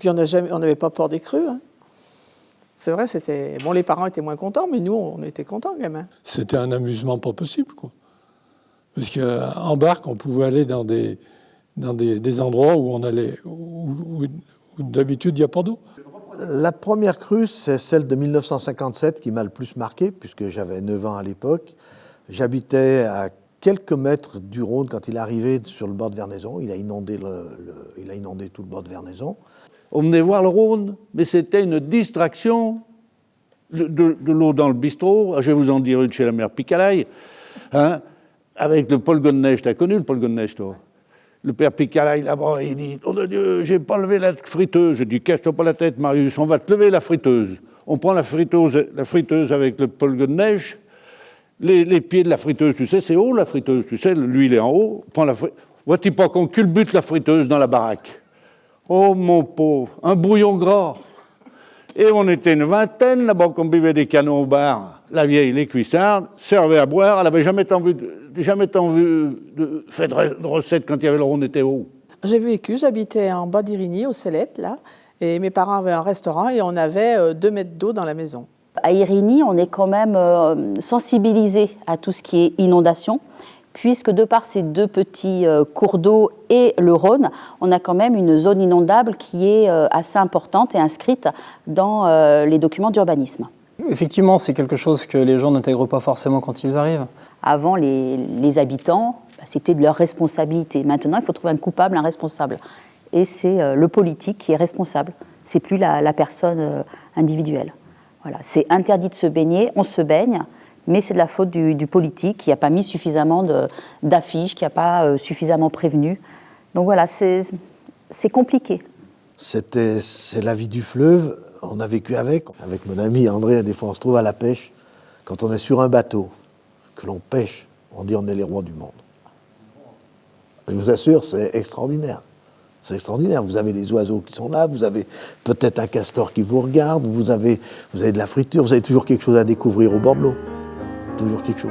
Puis on n'avait pas peur des crues. Hein. C'est vrai, c'était... Bon, les parents étaient moins contents, mais nous, on était contents, gamins. C'était un amusement pas possible, quoi. Parce qu'en barque, on pouvait aller dans des endroits où on allait, où d'habitude, il n'y a pas d'eau. La première crue, c'est celle de 1957 qui m'a le plus marqué, puisque j'avais 9 ans à l'époque. J'habitais à quelques mètres du Rhône quand il est arrivé sur le bord de Vernaison. Il a inondé tout le bord de Vernaison. On venait voir le Rhône, mais c'était une distraction de l'eau dans le bistrot. Je vais vous en dire une chez la mère Picalaï, hein, avec le Paul Godneige. T'as connu le Paul Godneige, toi? Le père Picalaï, là-bas, il dit « Oh de Dieu, j'ai pas levé la friteuse. » Je dis « Casse-toi pas la tête, Marius, on va te lever la friteuse. » On prend la friteuse avec le Paul Godneige. Les pieds de la friteuse, tu sais, c'est haut la friteuse, tu sais, lui il est en haut. Vois-tu pas qu'on culbute la friteuse dans la baraque? Oh mon pauvre, un bouillon gras. Et on était une vingtaine là-bas qu'on buvait des canons au bar. La vieille, les cuissardes, servait à boire. Elle n'avait jamais tant vu de fait de recettes quand il y avait le Rhône était haut. J'ai vécu, j'habitais en bas d'Irigny, au Célette, là. Et mes parents avaient un restaurant et on avait 2 mètres d'eau dans la maison. À Irigny, on est quand même sensibilisé à tout ce qui est inondation, puisque de par ces 2 petits cours d'eau et le Rhône, on a quand même une zone inondable qui est assez importante et inscrite dans les documents d'urbanisme. Effectivement, c'est quelque chose que les gens n'intègrent pas forcément quand ils arrivent. Avant, les habitants, c'était de leur responsabilité. Maintenant, il faut trouver un coupable, un responsable. Et c'est le politique qui est responsable. C'est plus la personne individuelle. Voilà, c'est interdit de se baigner, on se baigne, mais c'est de la faute du politique qui n'a pas mis suffisamment d'affiches, qui n'a pas suffisamment prévenu. Donc voilà, c'est compliqué. C'est la vie du fleuve, on a vécu avec mon ami André, des fois on se trouve à la pêche. Quand on est sur un bateau, que l'on pêche, on dit on est les rois du monde. Je vous assure, c'est extraordinaire. C'est extraordinaire. Vous avez les oiseaux qui sont là, vous avez peut-être un castor qui vous regarde, vous avez de la friture, vous avez toujours quelque chose à découvrir au bord de l'eau. Toujours quelque chose.